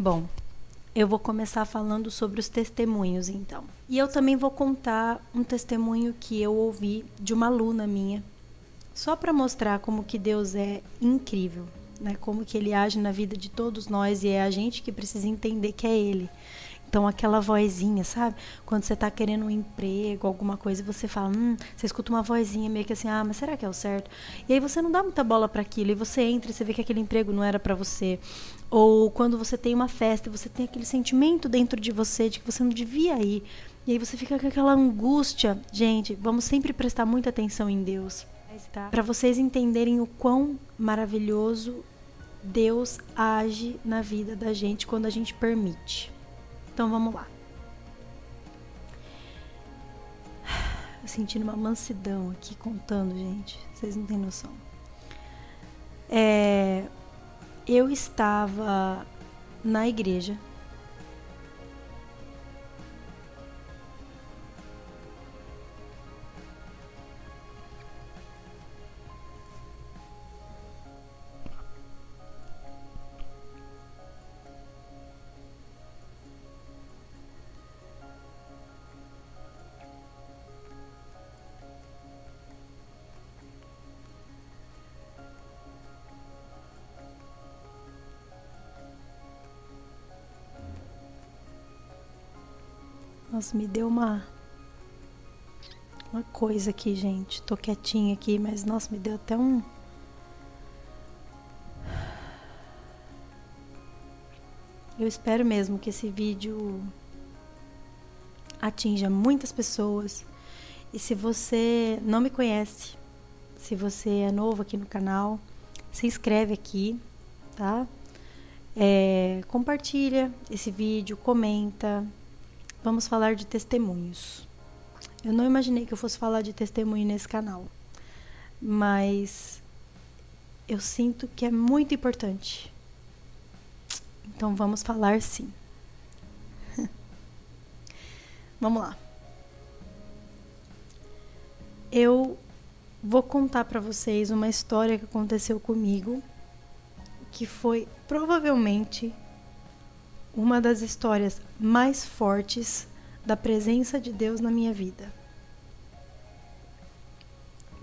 Bom, eu vou começar falando sobre os testemunhos, então. E eu também vou contar um testemunho que eu ouvi de uma aluna minha, só para mostrar como que Deus é incrível, né? Como que Ele age na vida de todos nós e é a gente que precisa entender que é Ele. Então, aquela vozinha, sabe? Quando você tá querendo um emprego, alguma coisa, e você fala, você escuta uma vozinha meio que assim, mas será que é o certo? E aí você não dá muita bola para aquilo, e você entra e você vê que aquele emprego não era para você. Ou quando você tem uma festa e você tem aquele sentimento dentro de você de que você não devia ir. E aí você fica com aquela angústia. Gente, vamos sempre prestar muita atenção em Deus. Para vocês entenderem o quão maravilhoso Deus age na vida da gente quando a gente permite. Então vamos lá. Sentindo uma mansidão aqui contando, gente. Vocês não têm noção. Eu estava na igreja. Nossa, me deu uma coisa aqui, gente. Tô quietinha aqui, mas nossa, me deu até um... Eu espero mesmo que esse vídeo atinja muitas pessoas. E se você não me conhece, se você é novo aqui no canal, se inscreve aqui, tá? Compartilha esse vídeo, comenta. Vamos falar de testemunhos. Eu não imaginei que eu fosse falar de testemunho nesse canal, mas eu sinto que é muito importante. Então vamos falar sim. Vamos lá. Eu vou contar para vocês uma história que aconteceu comigo, que foi provavelmente uma das histórias mais fortes da presença de Deus na minha vida.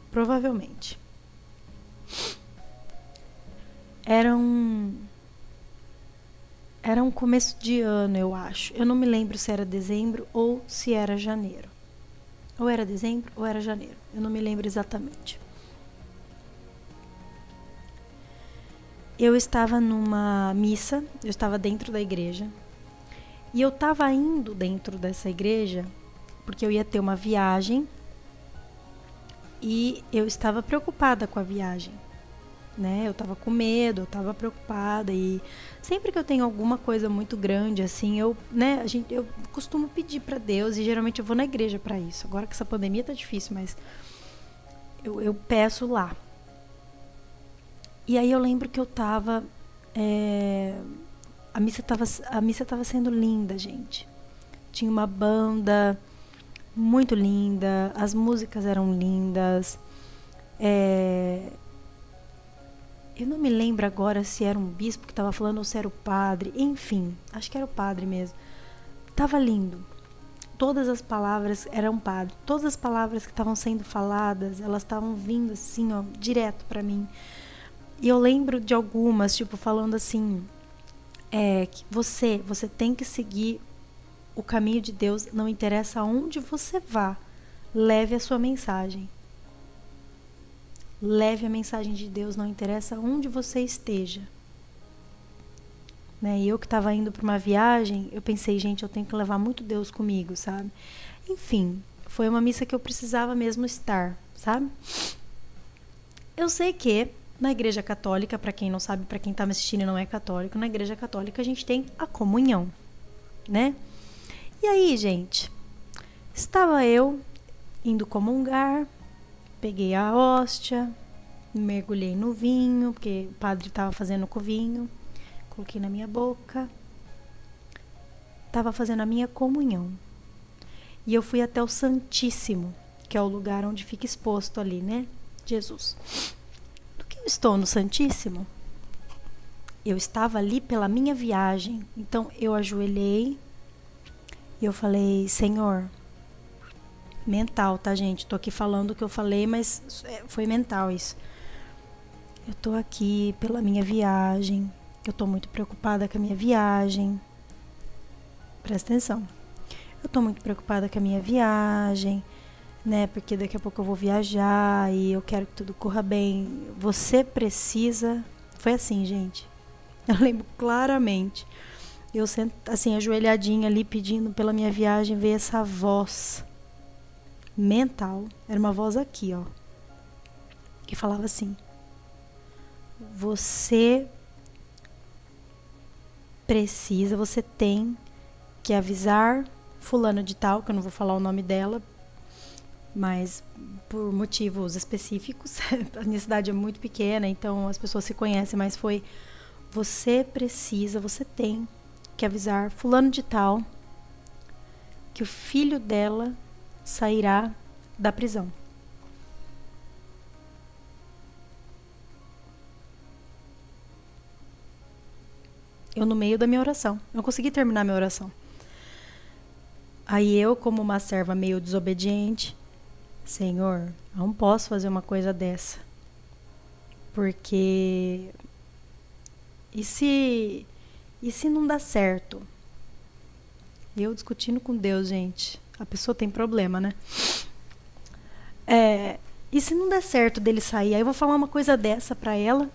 Provavelmente. Era um começo de ano, eu acho. Eu não me lembro se era dezembro ou se era janeiro. Ou era dezembro ou era janeiro. Eu não me lembro exatamente. Eu estava numa missa, eu estava dentro da igreja. E eu estava indo dentro dessa igreja porque eu ia ter uma viagem e eu estava preocupada com a viagem, né? Eu estava com medo, eu estava preocupada e sempre que eu tenho alguma coisa muito grande assim, eu costumo pedir para Deus e geralmente eu vou na igreja para isso. Agora que essa pandemia tá difícil, mas eu peço lá. E aí eu lembro que eu estava a missa tava sendo linda, gente. Tinha uma banda muito linda, as músicas eram lindas. Eu não me lembro agora se era um bispo que estava falando ou se era o padre. Enfim, acho que era o padre mesmo. Tava lindo. Todas as palavras eram padre. Todas as palavras que estavam sendo faladas, elas estavam vindo assim, ó, direto para mim. E eu lembro de algumas, tipo, falando assim... que você tem que seguir o caminho de Deus, não interessa aonde você vá, leve a sua mensagem. Leve a mensagem de Deus, não interessa onde você esteja. Né? E eu que estava indo para uma viagem, eu pensei, gente, eu tenho que levar muito Deus comigo, sabe? Enfim, foi uma missa que eu precisava mesmo estar, sabe? Eu sei que na igreja católica, para quem não sabe, para quem está me assistindo e não é católico, na igreja católica a gente tem a comunhão, né? E aí, gente, estava eu indo comungar, peguei a hóstia, mergulhei no vinho, porque o padre estava fazendo com o vinho, coloquei na minha boca, estava fazendo a minha comunhão. E eu fui até o Santíssimo, que é o lugar onde fica exposto ali, né? Jesus. Estou no Santíssimo Eu estava ali pela minha viagem. Então eu ajoelhei e eu falei, Senhor, mental, tá, gente? Tô aqui falando o que eu falei, mas foi mental isso. Eu tô aqui pela minha viagem. Eu tô muito preocupada com a minha viagem. Presta atenção. Eu tô muito preocupada com a minha viagem, né? Porque daqui a pouco eu vou viajar e eu quero que tudo corra bem. Você precisa... Foi assim, gente. Eu lembro claramente. Eu assim, ajoelhadinha ali, pedindo pela minha viagem, veio essa voz mental. Era uma voz aqui, ó. Que falava assim: você precisa, você tem que avisar fulana de tal, que eu não vou falar o nome dela, mas por motivos específicos. A minha cidade é muito pequena, então as pessoas se conhecem, mas foi: você precisa, você tem que avisar fulano de tal que o filho dela sairá da prisão. Eu no meio da minha oração, eu não consegui terminar minha oração. Aí eu, como uma serva meio desobediente, Senhor, eu não posso fazer uma coisa dessa, porque e se não dá certo? Eu discutindo com Deus, gente, a pessoa tem problema, né? E se não der certo dele sair, aí eu vou falar uma coisa dessa pra ela.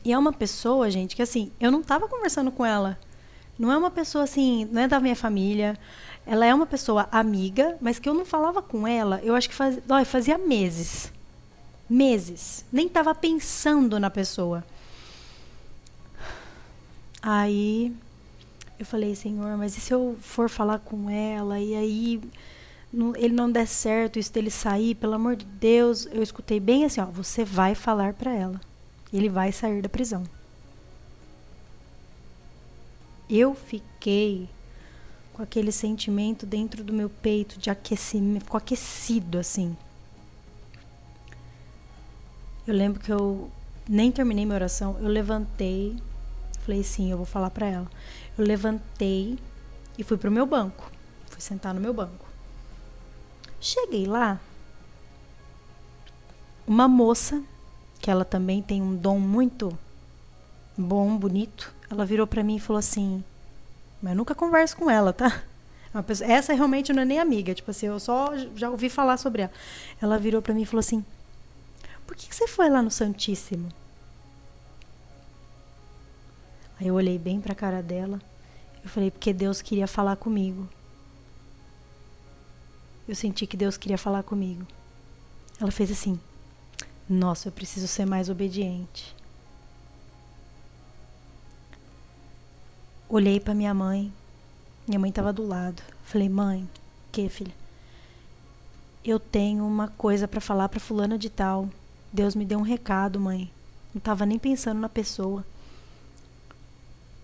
E é uma pessoa, gente, que assim, eu não tava conversando com ela. Não é uma pessoa assim, não é da minha família. Ela é uma pessoa amiga, mas que eu não falava com ela, eu acho que fazia meses. Meses. Nem tava pensando na pessoa. Aí eu falei, Senhor, mas e se eu for falar com ela e aí ele não der certo, isso dele sair, pelo amor de Deus, eu escutei bem assim, ó, você vai falar pra ela. Ele vai sair da prisão. Eu fiquei com aquele sentimento dentro do meu peito de aquecimento, ficou aquecido assim. Eu lembro que eu nem terminei minha oração, eu levantei, falei sim, eu vou falar pra ela. Eu levantei e fui pro meu banco, fui sentar no meu banco. Cheguei lá, uma moça, que ela também tem um dom muito bom, bonito, ela virou pra mim e falou assim, mas eu nunca converso com ela, tá? Essa realmente não é nem amiga, tipo assim, eu só já ouvi falar sobre ela. Ela virou pra mim e falou assim, por que você foi lá no Santíssimo? Aí eu olhei bem pra cara dela, eu falei, porque Deus queria falar comigo. Eu senti que Deus queria falar comigo. Ela fez assim, nossa, eu preciso ser mais obediente. Olhei pra minha mãe estava do lado. Falei, mãe, que filha? Eu tenho uma coisa pra falar pra fulana de tal. Deus me deu um recado, mãe. Não tava nem pensando na pessoa.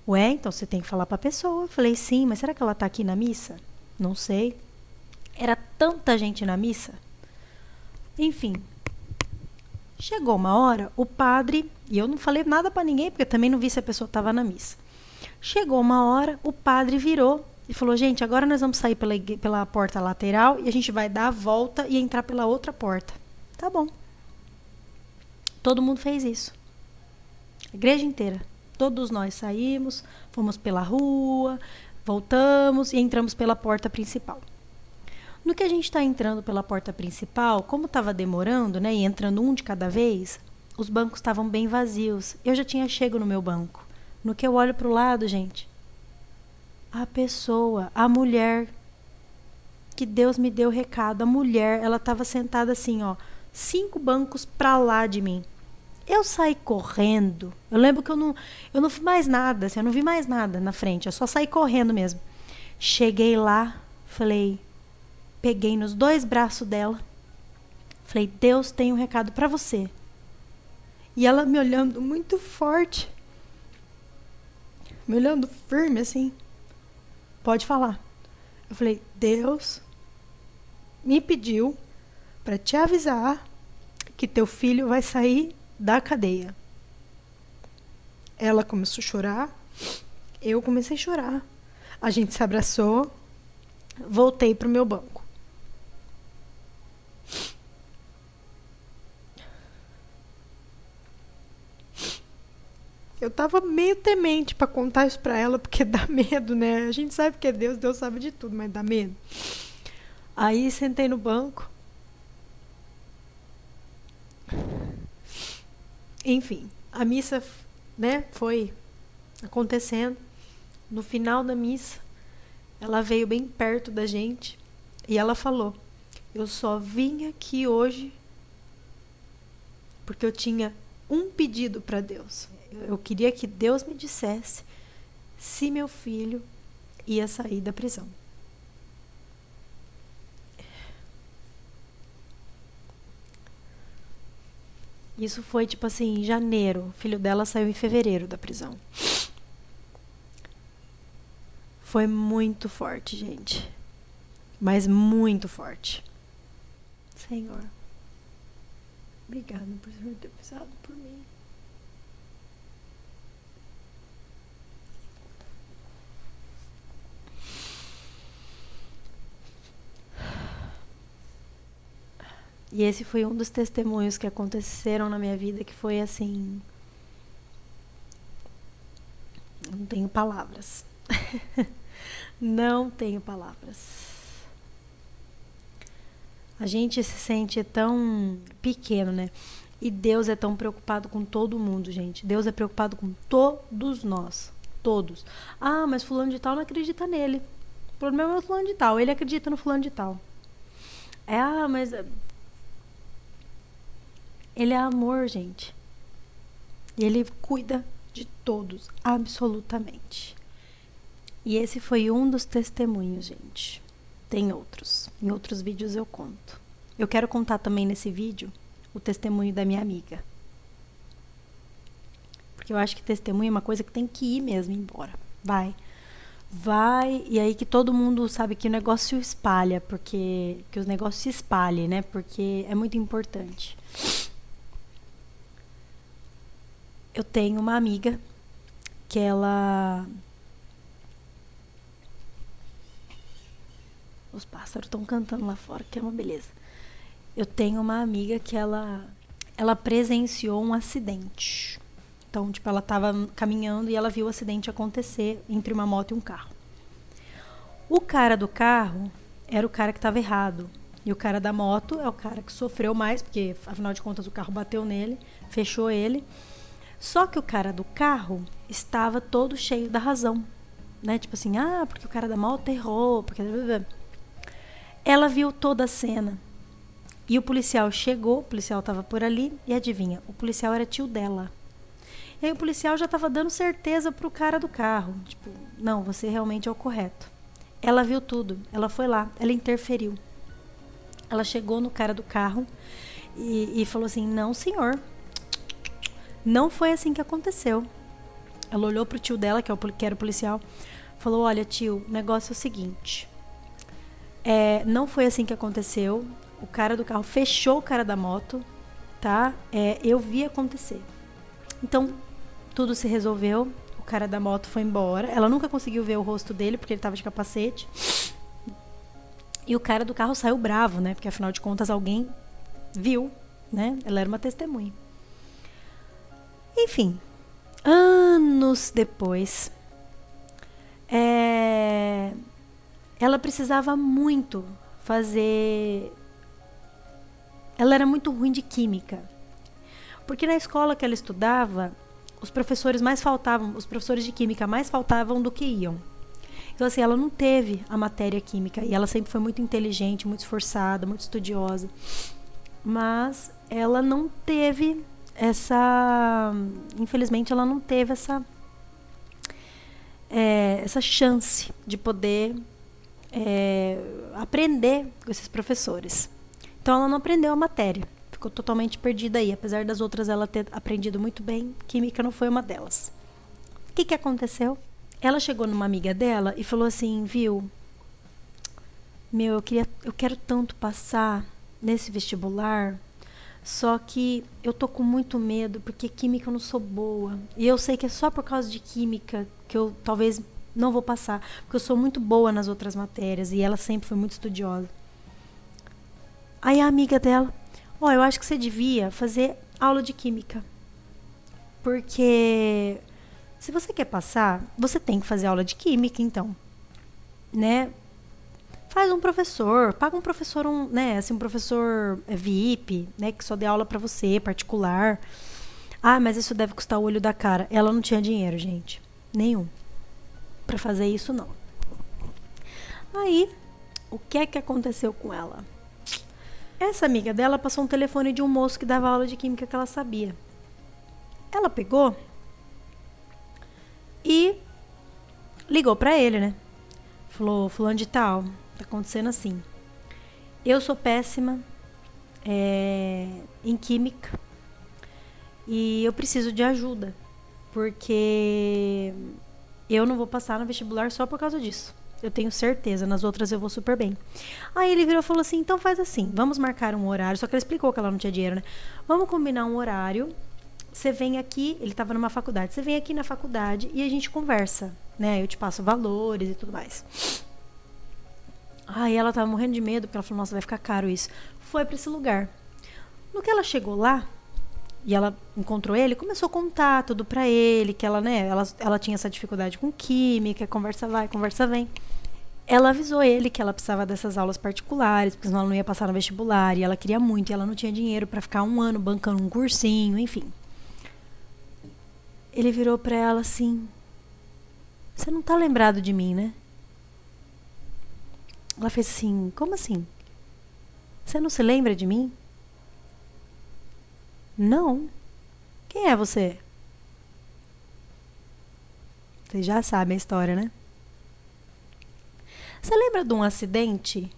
Ué, então você tem que falar pra pessoa. Falei, sim, mas será que ela tá aqui na missa? Não sei. Era tanta gente na missa. Enfim. Chegou uma hora, o padre, e eu não falei nada pra ninguém, porque eu também não vi se a pessoa tava na missa. Chegou uma hora, o padre virou e falou, gente, agora nós vamos sair pela porta lateral e a gente vai dar a volta e entrar pela outra porta. Tá bom. Todo mundo fez isso. A igreja inteira. Todos nós saímos, fomos pela rua, voltamos e entramos pela porta principal. No que a gente está entrando pela porta principal, como estava demorando, né, e entrando um de cada vez, os bancos estavam bem vazios. Eu já tinha chego no meu banco. No que eu olho para o lado, gente, a pessoa, a mulher, que Deus me deu o recado, a mulher, ela estava sentada assim, ó, 5 bancos para lá de mim. Eu saí correndo. Eu lembro que eu não vi mais nada, assim, eu não vi mais nada na frente, eu só saí correndo mesmo. Cheguei lá, falei, peguei nos 2 braços dela, falei, Deus tem um recado para você. E ela me olhando muito forte, me olhando firme assim, pode falar. Eu falei, Deus me pediu para te avisar que teu filho vai sair da cadeia. Ela começou a chorar, eu comecei a chorar. A gente se abraçou, voltei pro meu banco. Eu tava meio temente pra contar isso pra ela, porque dá medo, né? A gente sabe que é Deus, Deus sabe de tudo, mas dá medo. Aí sentei no banco. Enfim, a missa, né, foi acontecendo. No final da missa, ela veio bem perto da gente e ela falou: eu só vim aqui hoje porque eu tinha um pedido para Deus. Eu queria que Deus me dissesse se meu filho ia sair da prisão. Isso foi tipo assim, em janeiro. O filho dela saiu em fevereiro da prisão. Foi muito forte, gente. Mas muito forte. Senhor, obrigado por Senhor ter pisado por mim. E esse foi um dos testemunhos que aconteceram na minha vida, que foi assim... Não tenho palavras. Não tenho palavras. A gente se sente tão pequeno, né? E Deus é tão preocupado com todo mundo, gente. Deus é preocupado com todos nós. Todos. Ah, mas fulano de tal não acredita nele. O problema é o fulano de tal. Ele acredita no fulano de tal. Mas... Ele é amor, gente. E ele cuida de todos, absolutamente. E esse foi um dos testemunhos, gente. Tem outros. Em outros vídeos eu conto. Eu quero contar também nesse vídeo o testemunho da minha amiga. Porque eu acho que testemunho é uma coisa que tem que ir mesmo embora. Vai, e aí que todo mundo sabe que o negócio espalha, porque que os negócios se espalhem, né? Porque é muito importante. Eu tenho uma amiga que ela... Os pássaros estão cantando lá fora, que é uma beleza. Eu tenho uma amiga que ela presenciou um acidente. Então, tipo, ela estava caminhando e ela viu o acidente acontecer entre uma moto e um carro. O cara do carro era o cara que estava errado. E o cara da moto é o cara que sofreu mais, porque, afinal de contas, o carro bateu nele, fechou ele. Só que o cara do carro estava todo cheio da razão. Né? Tipo assim, porque o cara da moto errou, porque... Ela viu toda a cena. E o policial chegou, o policial estava por ali, e adivinha, o policial era tio dela. E aí o policial já estava dando certeza pro cara do carro. Tipo, não, você realmente é o correto. Ela viu tudo, ela foi lá, ela interferiu. Ela chegou no cara do carro e falou assim, não senhor, não foi assim que aconteceu. Ela olhou pro tio dela, que era o policial, falou, olha tio, o negócio é o seguinte... não foi assim que aconteceu. O cara do carro fechou o cara da moto, tá? Eu vi acontecer. Então, tudo se resolveu. O cara da moto foi embora. Ela nunca conseguiu ver o rosto dele, porque ele tava de capacete. E o cara do carro saiu bravo, né? Porque, afinal de contas, alguém viu, né? Ela era uma testemunha. Enfim, anos depois... ela precisava muito fazer... Ela era muito ruim de química. Porque na escola que ela estudava, os professores de química mais faltavam do que iam. Então, assim, ela não teve a matéria química. E ela sempre foi muito inteligente, muito esforçada, muito estudiosa. Mas ela não teve essa... Infelizmente, ela não teve essa chance de poder... aprender com esses professores. Então ela não aprendeu a matéria, ficou totalmente perdida aí, apesar das outras ela ter aprendido muito bem, química não foi uma delas. O que aconteceu? Ela chegou numa amiga dela e falou assim, viu, eu quero tanto passar nesse vestibular, Só que eu tô com muito medo, porque química eu não sou boa. E eu sei que é só por causa de química que eu talvez não vou passar. Porque eu sou muito boa nas outras matérias e ela sempre foi muito estudiosa. Aí a amiga dela, eu acho que você devia fazer aula de química. Porque se você quer passar, você tem que fazer aula de química, então. Né? Faz um professor, paga um professor, né, assim, um professor VIP, né, que só dê aula pra você, particular. Ah, mas isso deve custar o olho da cara. Ela não tinha dinheiro, gente. Nenhum. Pra fazer isso, não. Aí, o que é que aconteceu com ela? Essa amiga dela passou um telefone de um moço que dava aula de química que ela sabia. Ela pegou e ligou pra ele, né? Falou, fulano de tal, tá acontecendo assim. Eu sou péssima em química e eu preciso de ajuda, porque eu não vou passar no vestibular só por causa disso. Eu tenho certeza, nas outras eu vou super bem. Aí ele virou e falou assim, então faz assim, vamos marcar um horário, só que ele explicou que ela não tinha dinheiro, né? Vamos combinar um horário, você vem aqui, ele estava numa faculdade, você vem aqui na faculdade e a gente conversa, né? Eu te passo valores e tudo mais. Aí ela tava morrendo de medo, porque ela falou, nossa, vai ficar caro isso. Foi pra esse lugar. No que ela chegou lá, e ela encontrou ele, começou a contar tudo pra ele, que ela, né, ela tinha essa dificuldade com química, conversa vai, conversa vem. Ela avisou ele que ela precisava dessas aulas particulares, porque senão ela não ia passar no vestibular, e ela queria muito, e ela não tinha dinheiro pra ficar um ano bancando um cursinho, enfim. Ele virou pra ela assim, você não tá lembrado de mim, né? Ela fez assim, como assim? Você não se lembra de mim? Não. Quem é você? Vocês já sabem a história, né? Você lembra de um acidente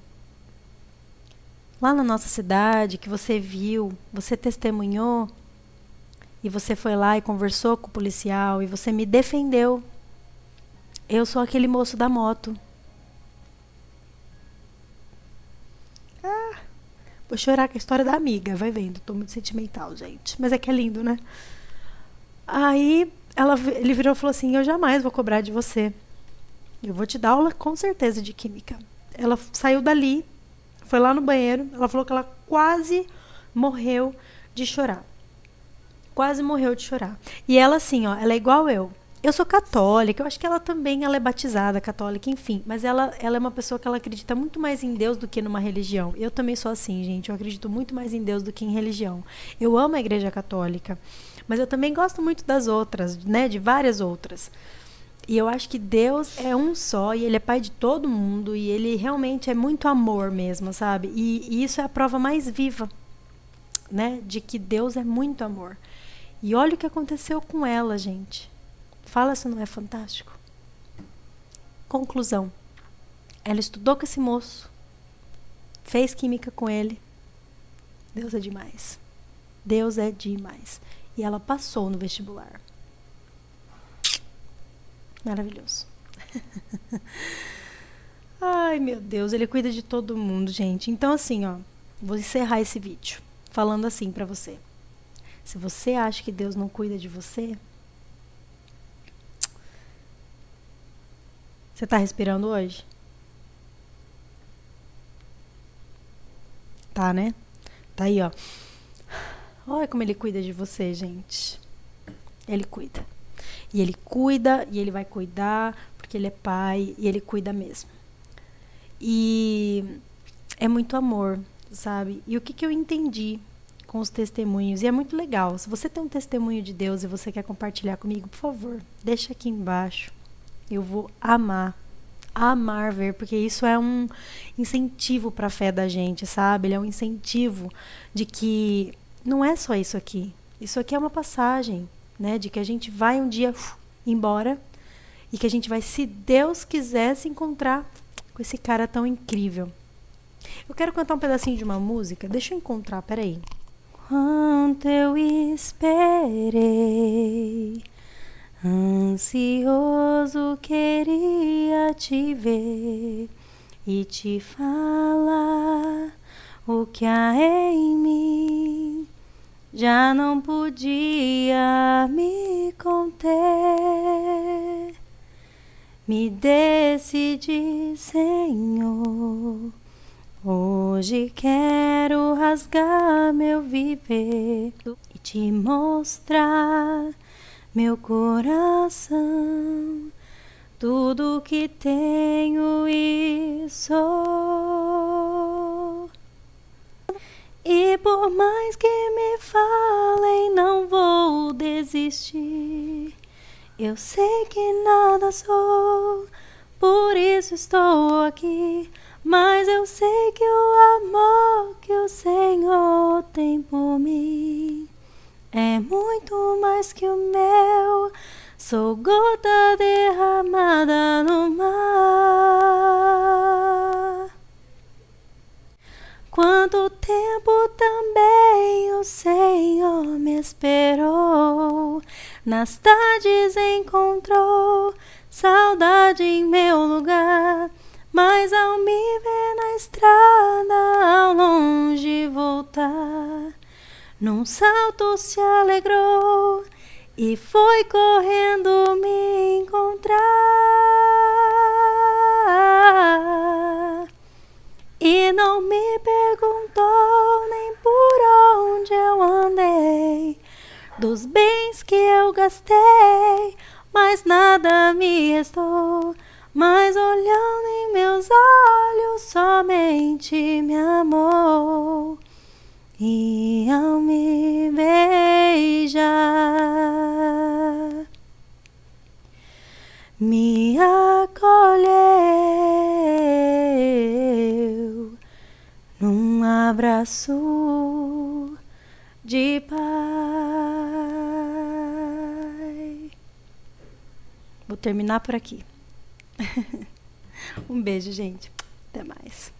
lá na nossa cidade que você viu, você testemunhou e você foi lá e conversou com o policial e você me defendeu? Eu sou aquele moço da moto. Vou chorar com a história da amiga, vai vendo. Tô muito sentimental, gente. Mas é que é lindo, né? Aí ele virou e falou assim, eu jamais vou cobrar de você. Eu vou te dar aula com certeza de química. Ela saiu dali, foi lá no banheiro, ela falou que ela quase morreu de chorar. Quase morreu de chorar. E ela assim, ela é igual eu. Eu sou católica, eu acho que ela também ela é batizada, católica, enfim. Mas ela é uma pessoa que ela acredita muito mais em Deus do que numa religião. Eu também sou assim, gente. Eu acredito muito mais em Deus do que em religião. Eu amo a igreja católica, mas eu também gosto muito das outras, né? De várias outras. E eu acho que Deus é um só e Ele é pai de todo mundo e Ele realmente é muito amor mesmo, sabe? E isso é a prova mais viva, né? De que Deus é muito amor. E olha o que aconteceu com ela, gente. Fala se não é fantástico. Conclusão. Ela estudou com esse moço, fez química com ele. Deus é demais. Deus é demais. E ela passou no vestibular. Maravilhoso. Ai, meu Deus, ele cuida de todo mundo, gente. Então, assim, vou encerrar esse vídeo falando assim pra você. Se você acha que Deus não cuida de você, você tá respirando hoje? Tá, né? Tá aí, ó. Olha como ele cuida de você, gente. Ele cuida. E ele cuida, e ele vai cuidar, porque ele é pai, e ele cuida mesmo. E é muito amor, sabe? E o que eu entendi com os testemunhos, e é muito legal. Se você tem um testemunho de Deus e você quer compartilhar comigo, por favor, deixa aqui embaixo. Eu vou amar ver, porque isso é um incentivo para a fé da gente, sabe? Ele é um incentivo de que não é só isso aqui. Isso aqui é uma passagem, né? De que a gente vai um dia embora e que a gente vai, se Deus quiser, se encontrar com esse cara tão incrível. Eu quero cantar um pedacinho de uma música. Deixa eu encontrar, peraí. Quanto eu esperei, ansioso queria te ver e te falar o que há em mim. já não podia me conter. Me decidi, Senhor, hoje quero rasgar meu viver e te mostrar meu coração, tudo que tenho e sou. E por mais que me falem, não vou desistir. Eu sei que nada sou, por isso estou aqui. Mas eu sei que o amor que o Senhor tem por mim é muito mais que o meu. Sou gota derramada no mar. Quanto tempo também o Senhor me esperou, nas tardes encontrou saudade em meu lugar. Mas ao me ver na estrada, ao longe voltar, num salto se alegrou e foi correndo me encontrar. E não me perguntou nem por onde eu andei, dos bens que eu gastei, mas nada me restou. Mas olhando em meus olhos, somente me amou. E ao me beijar, me acolheu num abraço de paz. Vou terminar por aqui. Um beijo, gente. Até mais.